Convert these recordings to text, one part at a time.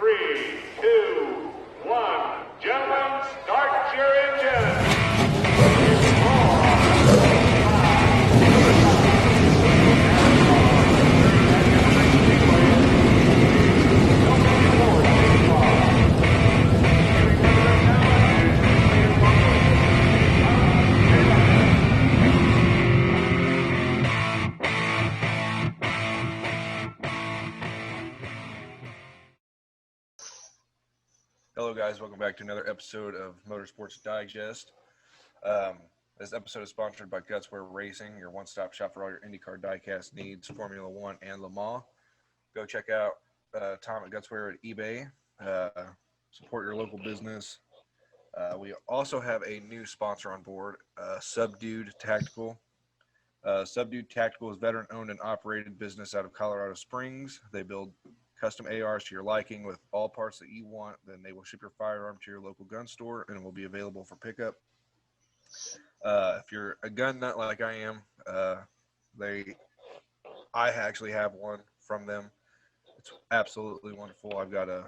3, 2, 1. Gentlemen, start your engines. Hello guys, welcome back to another episode of Motorsports Digest. This episode is sponsored by Gutswear Racing, your one-stop shop for all your Indycar diecast needs, Formula One and Le Mans. Go check out Tom at Gutswear at eBay. Support your local business. We also have a new sponsor on board, Subdued Tactical. Subdued Tactical is veteran-owned and operated business out of Colorado Springs. They build custom ARs to your liking with all parts that you want. Then they will ship your firearm to your local gun store and it will be available for pickup. If you're a gun nut like I am, I actually have one from them. It's absolutely wonderful. I've got a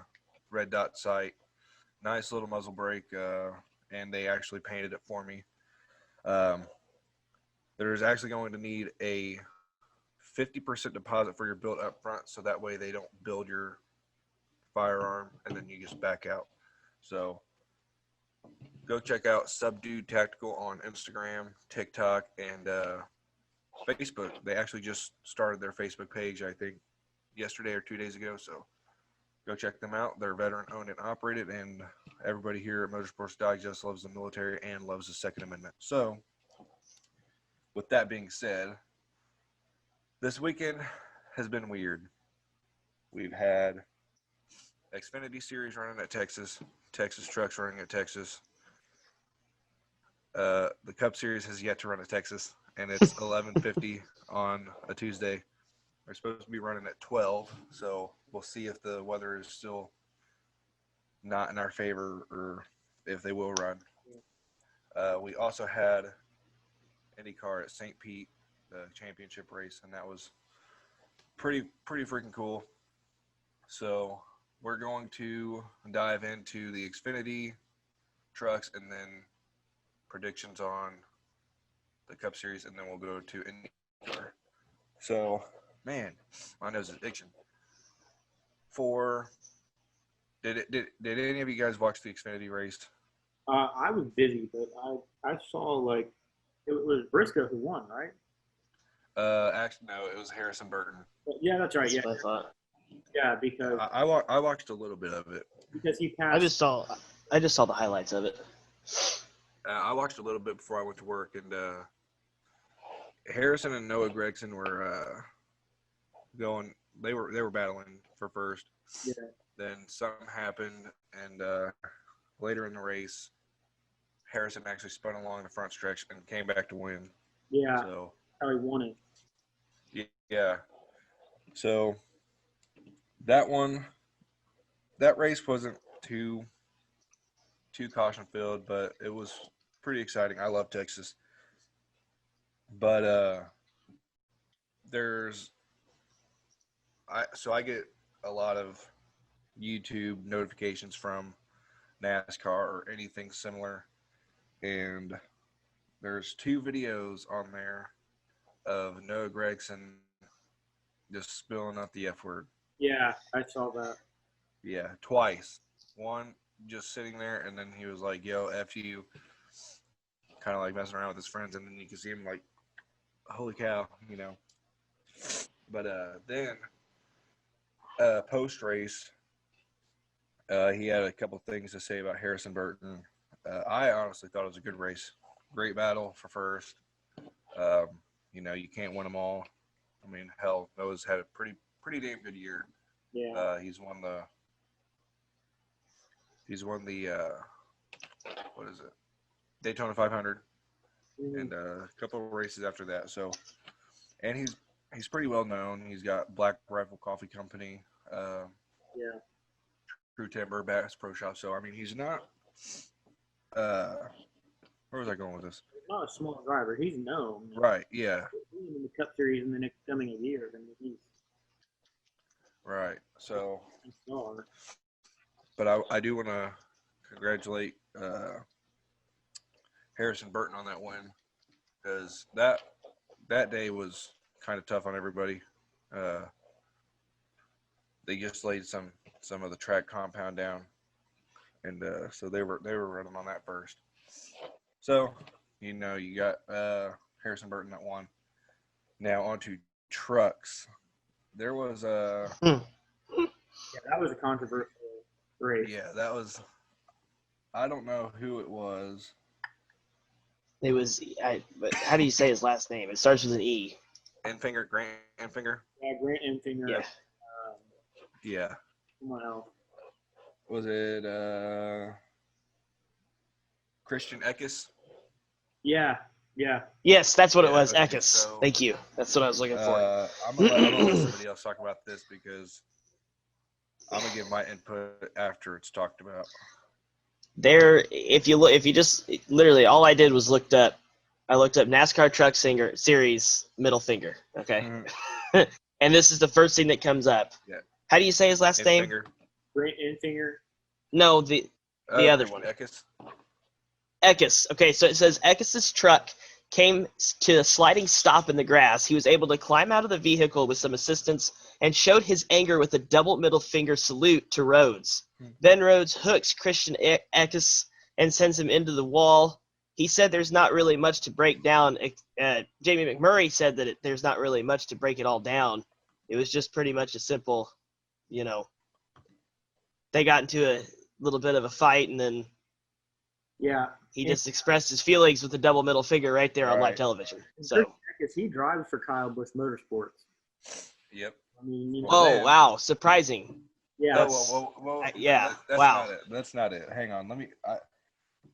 red dot sight, nice little muzzle brake, and they actually painted it for me. There's actually going to need a 50% deposit for your build up front, so that way they don't build your firearm and then you just back out. So go check out Subdued Tactical on Instagram, TikTok, and Facebook. They actually just started their Facebook page, I think, yesterday or 2 days ago. So go check them out. They're veteran owned and operated, and everybody here at Motorsports Digest loves the military and loves the Second Amendment. So with that being said, this weekend has been weird. We've had Xfinity Series running at Texas, Texas Trucks running at Texas. The Cup Series has yet to run at Texas, and it's 11:50 on a Tuesday. They're supposed to be running at 12, so we'll see if the weather is still not in our favor or if they will run. We also had Indycar at St. Pete, the championship race, and that was pretty freaking cool. So we're going to dive into the Xfinity trucks and then predictions on the Cup Series, and then we'll go to Indycar. So, man, my nose is itching. Did any of you guys watch the Xfinity race? I was busy, but I saw, like, it was Briscoe who won, right? Actually, no, it was Harrison Burton. Yeah, that's right. That's Yeah, what I thought. yeah, because I watched a little bit of it. he passed. I just saw the highlights of it. I watched a little bit before I went to work, and Harrison and Noah Gragson were going. They were battling for first. Yeah. Then something happened, and later in the race, Harrison actually spun along the front stretch and came back to win. Yeah. So How he won it. yeah. So that race wasn't too caution filled, but it was pretty exciting. I love Texas. But I get a lot of YouTube notifications from NASCAR or anything similar, and there's 2 videos on there of Noah Gragson just spilling out the F word. Yeah, I saw that. Yeah, twice. One just sitting there, and then he was like, yo, F you, kind of like messing around with his friends, and then you can see him like, holy cow, you know. But then post-race, he had a couple things to say about Harrison Burton. I honestly thought it was a good race. Great battle for first. You know, you can't win them all. I mean, hell, Noah's had a pretty damn good year. Yeah. He's won the what is it? Daytona 500 and a couple of races after that. So, and he's pretty well known. He's got Black Rifle Coffee Company, Yeah. True Timber, Bass Pro Shop. So, I mean, he's not where was I going with this? He's not a small driver. He's known. Right, yeah. He's in the Cup Series in the next coming years. I mean, he's Right. So a star. but I do want to congratulate Harrison Burton on that win, because that day was kind of tough on everybody. They just laid some of the track compound down, and so they were running on that first. So you got Harrison Burton that won. Now on to trucks. There was a Yeah, that was a controversial race. yeah, that was. I don't know who it was. It was. But how do you say his last name? It starts with an E. Grant Enfinger. Yeah, Grant Enfinger. Yeah. Yeah. Someone else. Was it Christian Eckes? Yeah. Yes, that's what it Yeah, was. okay, Eckes. so, Thank you. That's what I was looking for. I'm gonna let somebody else talk about this, because I'm gonna give my input after it's talked about. There, if you just literally all I did was looked up. I looked up NASCAR Truck Series middle finger. Okay, Mhm. and this is the first thing that comes up. Yeah. How do you say his last name? Enfinger. Grant Enfinger. No, the other Christian one. Eckes. Eckes. Okay, so it says Eckes' truck came to a sliding stop in the grass. He was able to climb out of the vehicle with some assistance and showed his anger with a double middle finger salute to Rhodes. Then Rhodes hooks Christian Eckes and sends him into the wall. He said there's not really much to break down. Jamie McMurray said that there's not really much to break it all down. It was just pretty much a simple, they got into a little bit of a fight, and then Yeah. he just expressed his feelings with the double middle finger right there on live Right. television. So, Christian Eckes, he drives for Kyle Busch Motorsports. Yep. I mean, oh wow, surprising. yeah. Well, yeah, that's wow. not it. That's not it. Hang on.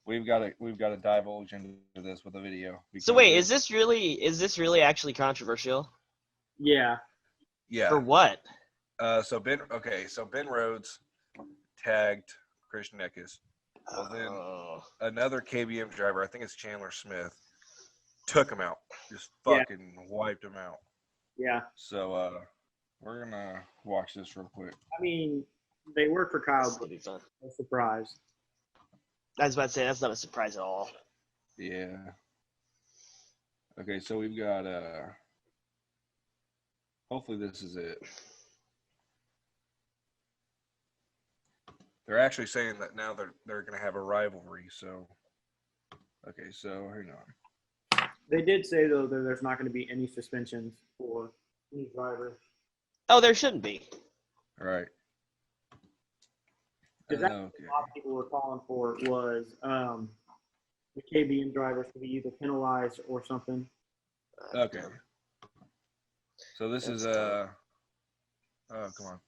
We've got to divulge into this with a video. So wait, is this really actually controversial? Yeah. Yeah. For what? So Ben Rhodes tagged Christian Eckes. Well, then another KBM driver, I think it's Chandler Smith, took him out. Just fucking wiped him out. Yeah. So we're gonna watch this real quick. I mean, they work for Kyle This will Busch. be fun. No surprise. I was about to say that's not a surprise at all. Yeah. Okay, so we've got hopefully this is it. They're actually saying that now they're gonna have a rivalry, so okay, so hang on. They did say, though, that there's not going to be any suspensions for any driver. Oh, there shouldn't be. All right. Because that's Okay. what a lot of people were calling for was the KBM drivers to be either penalized or something. Okay. So this is oh, come on.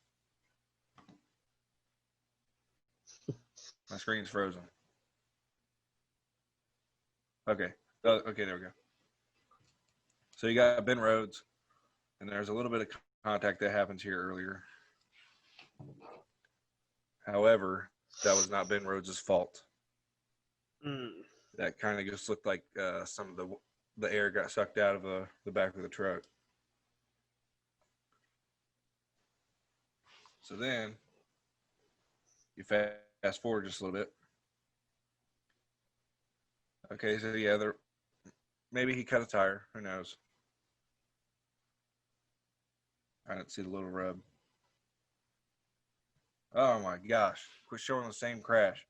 My screen's frozen. Okay. Okay, there we go. So you got Ben Rhodes, and there's a little bit of contact that happens here earlier. However, that was not Ben Rhodes' fault. That kind of just looked like some of the air got sucked out of the back of the truck. So then you fast forward just a little bit. Okay, so yeah, maybe he cut a tire. Who knows? I didn't see the little rub. Oh my gosh. Quit showing the same crash.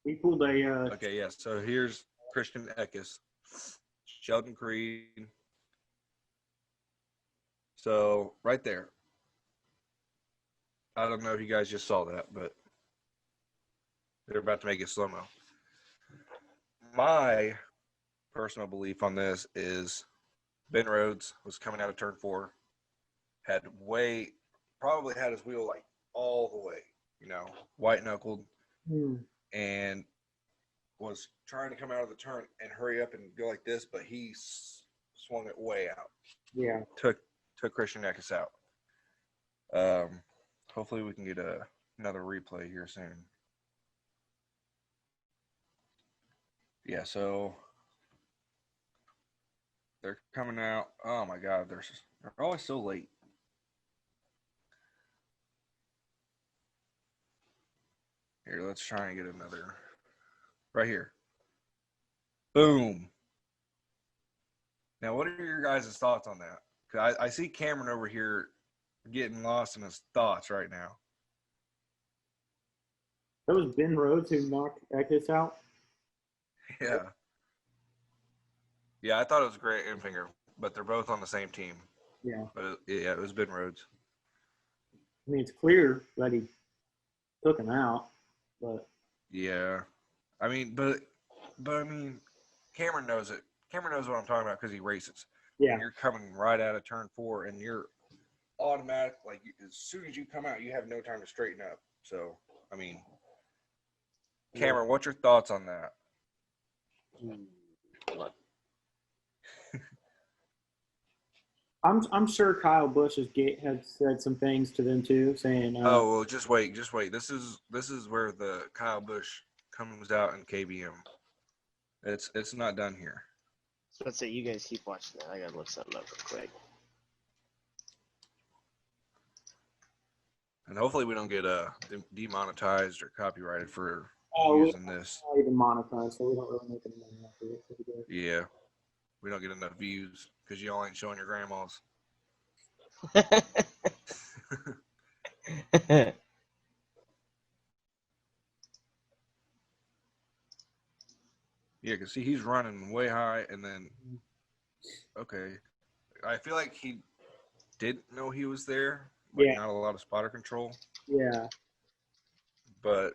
He pulled a Okay, yes. So here's Christian Eckes, Sheldon Creed. So right there. I don't know if you guys just saw that, but they're about to make it slow-mo. My personal belief on this is Ben Rhodes was coming out of turn 4, probably had his wheel like all the way, white knuckled, and was trying to come out of the turn and hurry up and go like this, but he swung it way out. Yeah. Took Christian Eckes out. Hopefully we can get another replay here soon. Yeah, so They're coming out. Oh my God, they're always so late. Here, let's try and get another. Right here. Boom. Now, what are your guys' thoughts on that? 'Cause I see Cameron over here getting lost in his thoughts right now. That was Ben Rhodes who knocked Eckes out. Yeah. Yeah, I thought it was Grant Enfinger, but they're both on the same team. Yeah. But it was Ben Rhodes. I mean, it's clear that he took him out, but Yeah. I mean, but I mean, Cameron knows it. Cameron knows what I'm talking about because he races. yeah. And you're coming right out of turn 4, and you're automatic. Like as soon as you come out, you have no time to straighten up. So, I mean, Cameron, what's your thoughts on that? Hold on. I'm sure Kyle Busch has said some things to them too, saying, Oh well, just wait. This is where the Kyle Busch comes out in KBM. It's not done here. So let's say you guys keep watching that. I gotta look something up real quick. And hopefully we don't get demonetized or copyrighted for "Oh, using this. we're not even monetized, so we don't really make any money after it." So we do. Yeah, we don't get enough views because y'all ain't showing your grandmas. Yeah, because see, he's running way high, and then okay, I feel like he didn't know he was there. Like Yeah. not a lot of spotter control, Yeah. but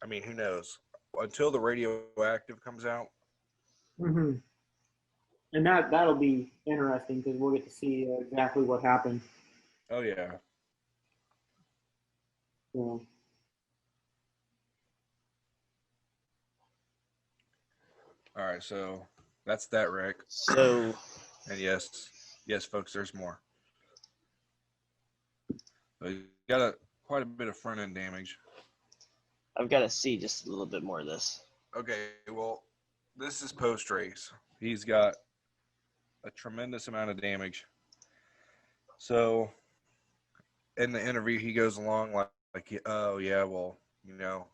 I mean, who knows? Until the radioactive comes out. hmm And that'll be interesting because we'll get to see exactly what happened. Oh yeah. So, All right, so that's that wreck. So And yes, folks, there's more. So you got quite a bit of front end damage. I've got to see just a little bit more of this. Okay, well, this is post race. He's got a tremendous amount of damage. So in the interview, he goes along like oh yeah, well,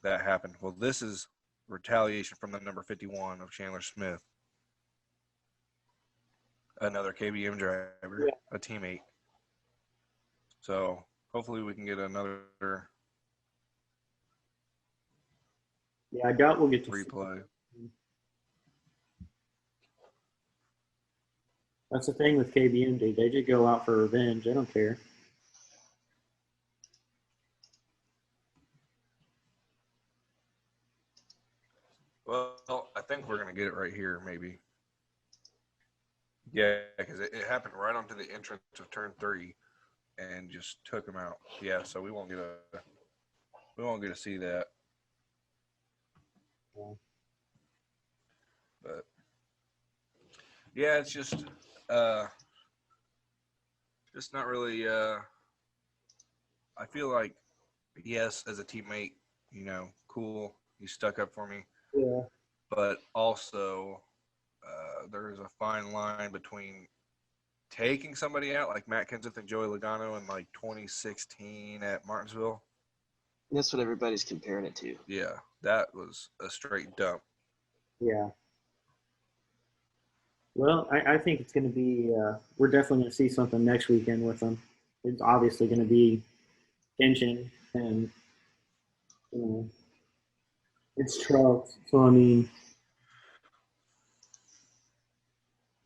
that happened. Well, this is retaliation from the number 51 of Chandler Smith, another KBM driver, a teammate. So hopefully we can get another yeah, I doubt we'll get to replay. see. That's the thing with KBM, dude. They just go out for revenge. They don't care. Well, I think we're gonna get it right here, maybe. Yeah, because it happened right onto the entrance of turn 3, and just took him out. Yeah, so we won't get to see that. Yeah. But yeah, it's just not really. I feel like yes, as a teammate, cool. You stuck up for me, Yeah. but also there's a fine line between taking somebody out like Matt Kenseth and Joey Logano in like 2016 at Martinsville. That's what everybody's comparing it to. Yeah, that was a straight dump. Yeah. Well, I think it's going to be, we're definitely going to see something next weekend with them. It's obviously going to be tension and, it's trucks. So, I mean,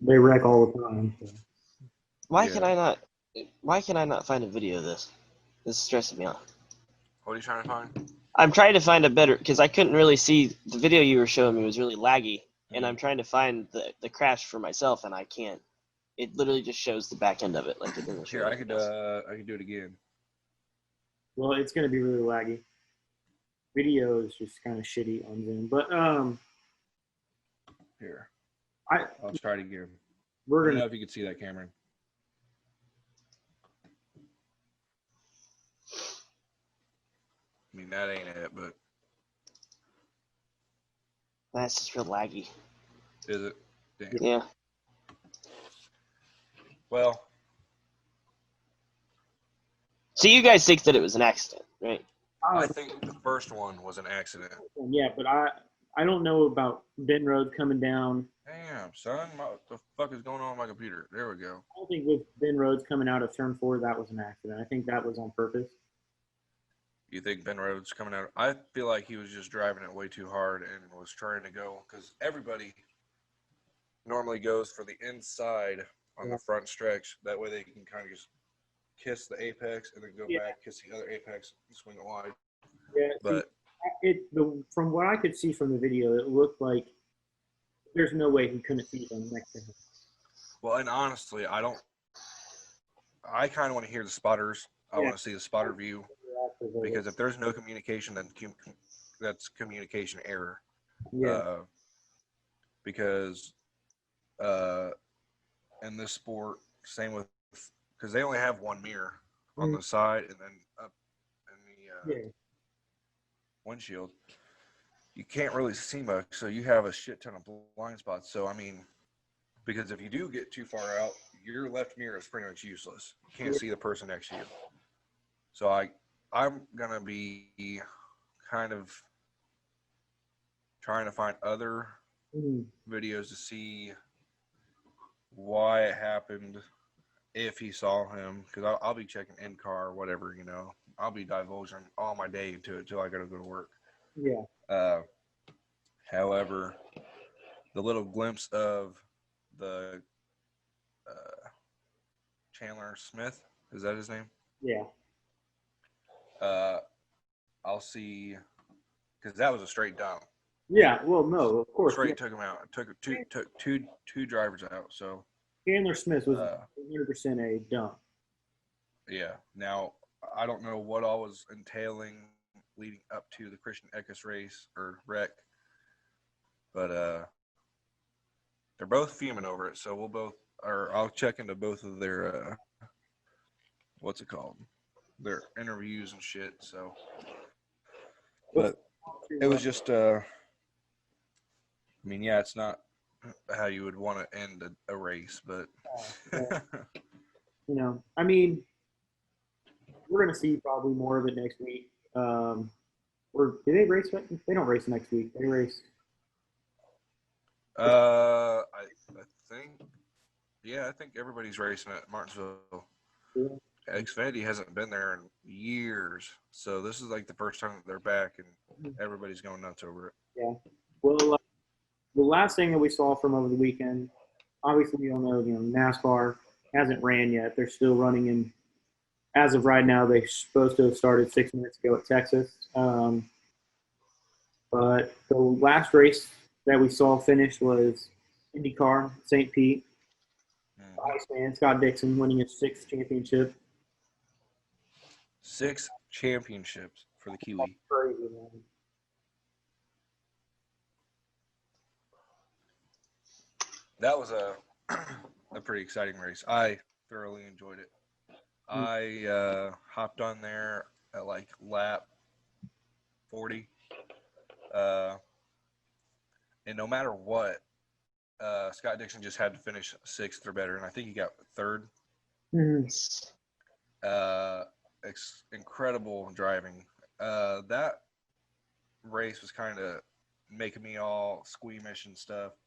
they wreck all the time. So. Why Yeah. can I not find a video of this? This is stressing me out. What are you trying to find? I'm trying to find a better, because I couldn't really see, the video you were showing me was really laggy, and I'm trying to find the crash for myself, and I can't. It literally just shows the back end of it, like it doesn't show Here, I anything could else. do it again. Well, it's going to be really laggy. Video is just kind of shitty on Zoom. But Here, I'll try it again. we're I don't going know to. if you could see that, Cameron. I mean, that ain't it, but That's just real laggy. is it? Damn. Yeah. Well, So you guys think that it was an accident, right? I think the first one was an accident. Yeah, but I don't know about Ben Rhodes coming down. Damn, son, what the fuck is going on with my computer? There we go. I don't think with Ben Rhodes coming out of turn 4 that was an accident. I think that was on purpose. You think Ben Rhodes coming out? I feel like he was just driving it way too hard and was trying to go because everybody normally goes for the inside on the front stretch. That way they can kind of just kiss the apex and then go back, kiss the other apex, and swing it wide. Yeah, But from what I could see from the video, it looked like there's no way he couldn't see them next to him. well, and honestly, I kind of want to hear the spotters. I want to see the spotter view because if there's no communication, then that's communication error. Yeah, Because in this sport, same with because they only have one mirror on the side and then up in the windshield. You can't really see much, so you have a shit ton of blind spots. So I mean, because if you do get too far out, your left mirror is pretty much useless. You can't see the person next to you. So I'm gonna be kind of trying to find other videos to see why it happened, if he saw him, because I'll be checking Indycar or whatever, you know. I'll be divulging all my day into it till I gotta go to work. yeah. However, the little glimpse of the Chandler Smith, is that his name? Yeah. I'll see, because that was a straight dump. Yeah, well, no, of course. Straight took him out. Took two drivers out. So Chandler Smith was 100% a dump. yeah. Now I don't know what all was entailing leading up to the Christian Eckes race or wreck, but they're both fuming over it. So I'll check into both of their what's it called? Their interviews and shit. So, but it was just I mean, yeah, it's not how you would want to end a race, but You know, I mean, we're going to see probably more of it next week. Do they race? They don't race next week. They race. I think, yeah, I think everybody's racing at Martinsville. Yeah. Xfinity hasn't been there in years, so this is like the first time that they're back, and everybody's going nuts over it. Yeah. Well, the last thing that we saw from over the weekend, obviously we don't know. You know, NASCAR hasn't ran yet. They're still running in. As of right now, they're supposed to have started 6 minutes ago at Texas. But the last race that we saw finish was IndyCar, St. Pete. Iceman, Scott Dixon winning his 6th championship. 6 championships for the Kiwi. Crazy, man. That was a pretty exciting race. I thoroughly enjoyed it. I hopped on there at like lap 40. And no matter what, Scott Dixon just had to finish 6th or better, and I think he got 3rd. Incredible driving. That race was kind of making me all squeamish and stuff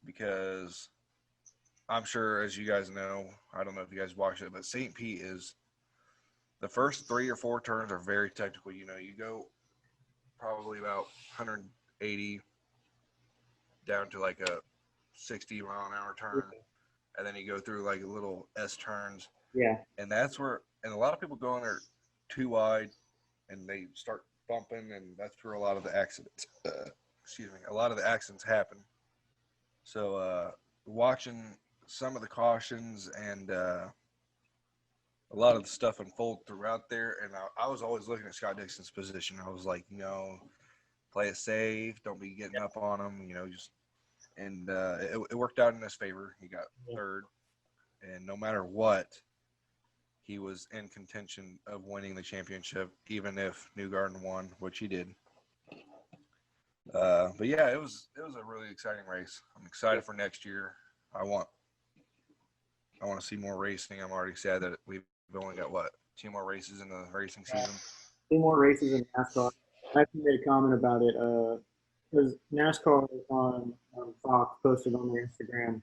because I'm sure, as you guys know, I don't know if you guys watched it, but St. Pete is the first 3 or 4 turns are very technical. You know, you go probably about 180 down to like a 60-mile-an-hour turn, and then you go through like little S turns. Yeah. And that's where, and a lot of people go in there too wide, and they start bumping, and that's where a lot of the accidents, a lot of the accidents happen. So watching some of the cautions and a lot of the stuff unfold throughout there, and I was always looking at Scott Dixon's position. I was like, you know, play it safe, don't be getting up on him, you know, just, and it worked out in his favor. He got 3rd, and no matter what, he was in contention of winning the championship, even if Newgarden won, which he did. But yeah, it was a really exciting race. I'm excited for next year. I want I want to see more racing. I'm already sad that we've only got, 2 more races in the racing season. 2 more races in NASCAR. I actually made a comment about it because NASCAR on Fox posted on their Instagram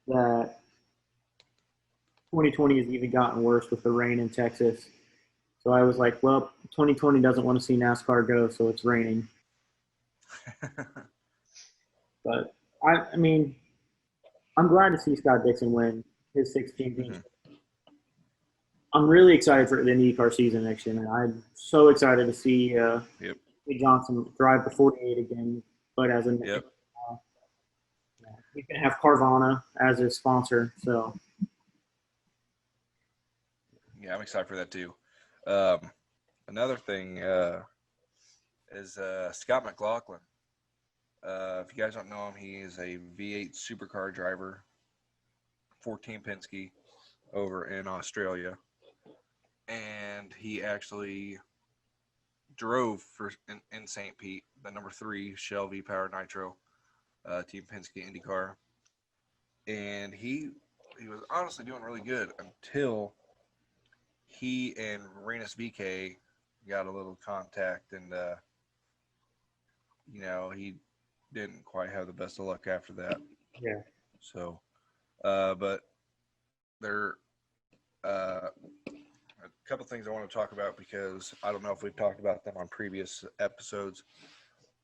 that 2020 has even gotten worse with the rain in Texas. So I was like, well, 2020 doesn't want to see NASCAR go, so it's raining. But I mean, I'm glad to see Scott Dixon win his 16th. Mhm. I'm really excited for the Indycar season next year, man. I'm so excited to see Lee Johnson drive the 48 again, but as a Yep. he's gonna have Carvana as his sponsor, so Yeah, I'm excited for that too. Another thing is Scott McLaughlin. If you guys don't know him, he is a V8 supercar driver for Team Penske over in Australia. And he actually drove in St. Pete, the number 3 Shell V-Power Nitro, Team Penske Indycar. And he was honestly doing really good until he and Renus VK got a little contact, and he didn't quite have the best of luck after that. yeah. So, but there a couple things I want to talk about, because I don't know if we've talked about them on previous episodes.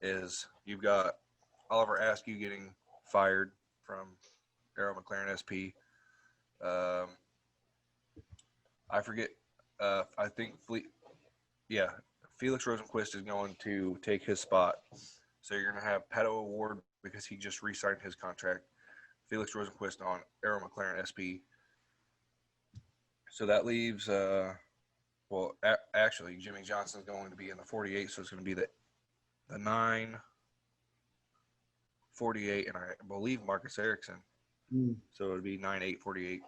Is you've got Oliver Askew getting fired from Arrow McLaren SP. I forget. I think Felix Rosenquist is going to take his spot. So you're going to have Pato O'Ward, because he just re-signed his contract. Felix Rosenquist on Arrow McLaren SP. So that leaves, actually, Jimmy Johnson's going to be in the 48, so it's going to be the 9, 48, and I believe Marcus Ericsson. So it would be 9, 8, 48.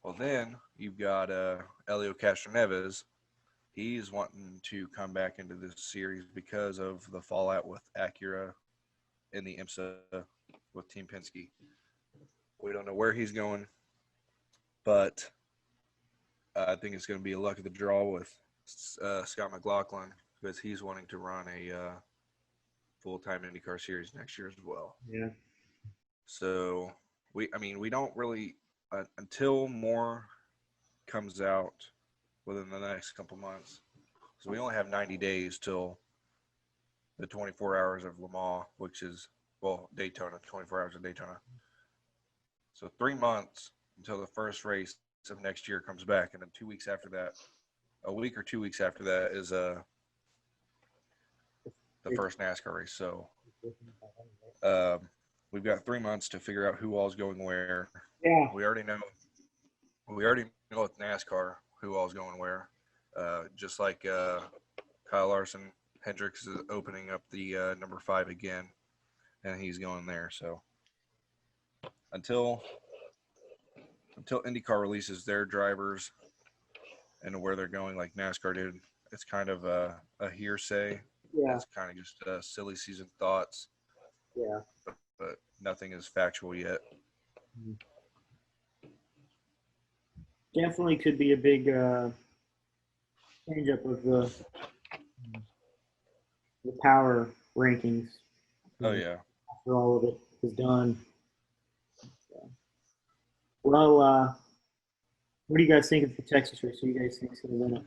Well, then you've got Elio Castroneves. He's wanting to come back into this series because of the fallout with Acura in the IMSA with Team Penske. We don't know where he's going, but I think it's going to be a luck of the draw with Scott McLaughlin, because he's wanting to run a full-time IndyCar series next year as well. Yeah. So we don't really until more comes out within the next couple months. So we only have 90 days till the 24 hours of Le Mans, which is, Daytona, 24 hours of Daytona. So 3 months until the first race of next year comes back. And then 2 weeks after that, a week or 2 weeks after that is the first NASCAR race. So we've got 3 months to figure out who all's going where. Yeah. We already know with NASCAR who all's going where. Just like Kyle Larson, Hendricks is opening up the number 5 again, and he's going there. So until IndyCar releases their drivers and where they're going, like NASCAR did, it's kind of a hearsay. Yeah. It's kind of just silly season thoughts. Yeah. But nothing is factual yet. Definitely could be a big change up of the power rankings. Oh yeah. After all of it is done. Well, what do you guys think of the Texas race? Who do you guys think is going to win it?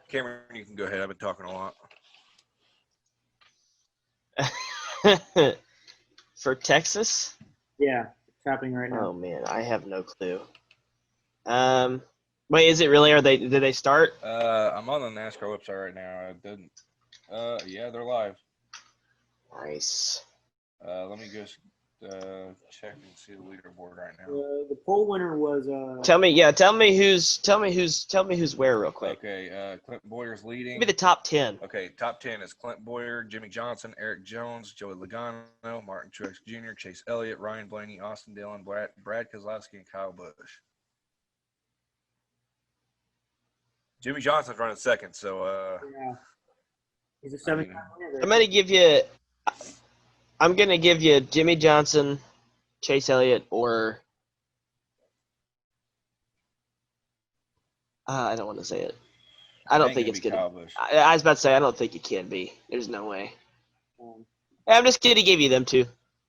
Cameron, you can go ahead. I've been talking a lot. For Texas? Yeah, it's happening right now. Oh man, I have no clue. Wait, is it really? Did they start? I'm on the NASCAR website right now. I didn't. Yeah, they're live. Nice. Let me just check and see the leaderboard right now. The pole winner was. Tell me who's where real quick. Okay, Clint Boyer's leading. Give me the top 10. Okay, top 10 is Clint Boyer, Jimmy Johnson, Eric Jones, Joey Logano, Martin Truex Jr., Chase Elliott, Ryan Blaney, Austin Dillon, Brad Keselowski, and Kyle Busch. Jimmy Johnson's running second, so yeah. He's a 7-time winner. I'm gonna give you Jimmy Johnson, Chase Elliott or I don't want to say it. I don't Ain't think gonna it's be gonna. Kyle Busch. I was about to say I don't think it can be. There's no way. Um, I'm just gonna give you them two,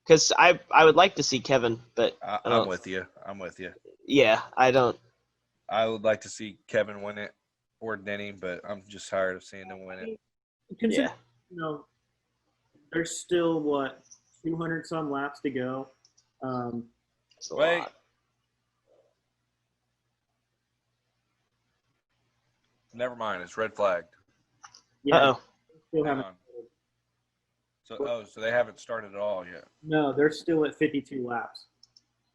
because I would like to see Kevin, but I I'm don't. with you. I'm with you. Yeah, I don't. I would like to see Kevin win it or Denny, but I'm just tired of seeing them win it. consider, Yeah. there's still 200 some laps to go. It's a Wait. lot. Never mind. It's red flagged. Yeah, Uh-oh. still Hang haven't. on. So they haven't started at all yet. No, they're still at 52 laps.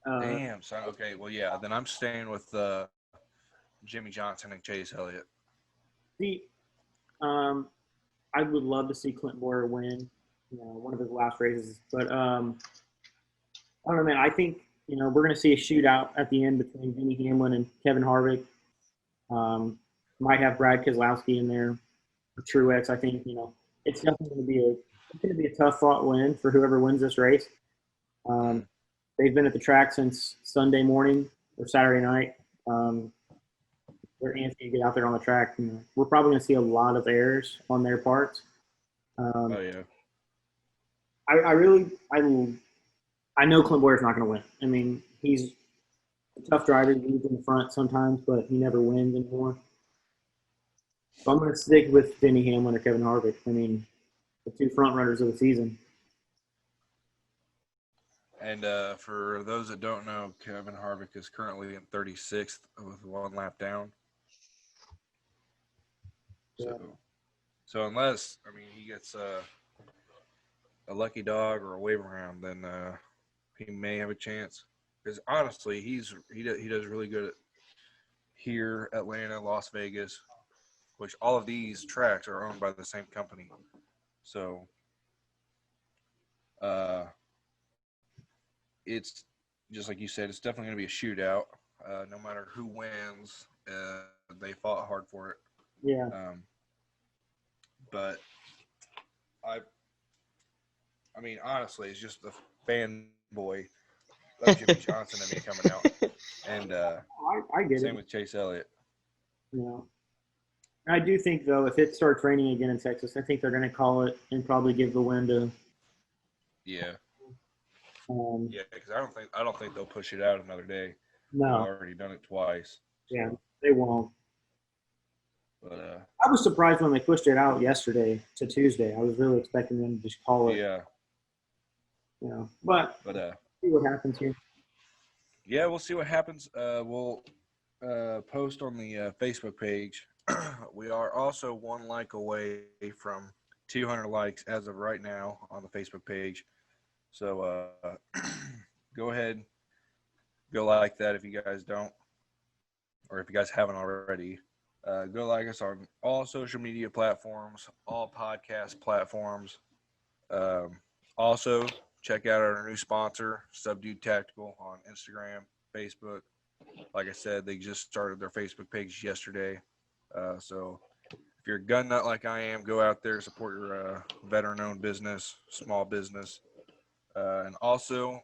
Damn, son. Okay, well, yeah. Then I'm staying with Jimmy Johnson and Chase Elliott. See, I would love to see Clint Boyer win, one of his last races. But I don't know, man. I think we're going to see a shootout at the end between Vinny Hamlin and Kevin Harvick. Might have Brad Keselowski in there for Truex. I think it's definitely going to be a tough fought win for whoever wins this race. They've been at the track since Sunday morning or Saturday night. They're antsy to get out there on the track. We're probably going to see a lot of errors on their parts. Oh yeah. I know Clint Boyer's not going to win. I mean, he's a tough driver. He leads in the front sometimes, but he never wins anymore. So I'm going to stick with Vinny Hamlin or Kevin Harvick. I mean, the two front runners of the season. And for those that don't know, Kevin Harvick is currently in 36th with one lap down. Yeah. So unless he gets a lucky dog or a wave around, then he may have a chance. Because honestly, he does really good at here, Atlanta, Las Vegas, which all of these tracks are owned by the same company. So it's just like you said, it's definitely going to be a shootout. No matter who wins, they fought hard for it. Yeah. But honestly, it's just the fanboy of Jimmy Johnson and me coming out, and I get same it. with Chase Elliott. I do think, though, if it starts raining again in Texas, I think they're going to call it and probably give the win to. Yeah, Yeah, because I don't think they'll push it out another day. No. They've already done it twice. So. Yeah, they won't. But I was surprised when they pushed it out yesterday to Tuesday. I was really expecting them to just call it. Yeah. But see what happens here. Yeah, we'll see what happens. We'll post on the Facebook page. We are also one like away from 200 likes as of right now on the Facebook page. So go ahead, go like that if you guys don't, or if you guys haven't already. Go like us on all social media platforms, all podcast platforms. Also, check out our new sponsor, Subdued Tactical, on Instagram, Facebook. Like I said, they just started their Facebook page yesterday. So if you're a gun nut like I am, go out there, support your veteran-owned business, small business. And also,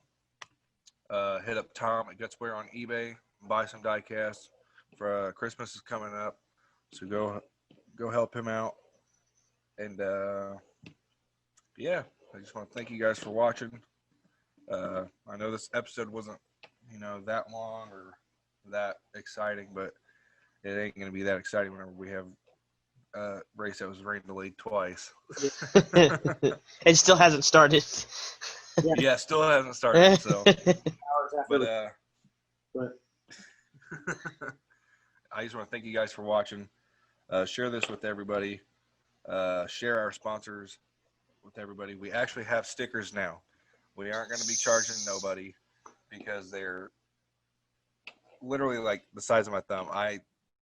hit up Tom at Gutswear on eBay, buy some die casts. For Christmas is coming up, so go help him out. And yeah, I just want to thank you guys for watching. I know this episode wasn't that long or that exciting, but it ain't gonna be that exciting whenever we have a race that was rain delayed twice. It still hasn't started. Yeah, still hasn't started. So, but I just want to thank you guys for watching. Share this with everybody. Share our sponsors with everybody. We actually have stickers now. We aren't going to be charging nobody because they're literally like the size of my thumb. I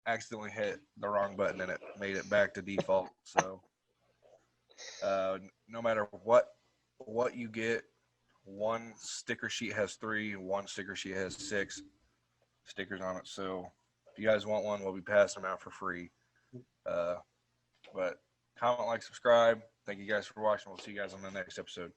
accidentally hit the wrong button and it made it back to default. So no matter what you get, one sticker sheet has 3, one sticker sheet has 6 stickers on it. So if you guys want one, we'll be passing them out for free. But comment, like, subscribe. Thank you guys for watching. We'll see you guys on the next episode.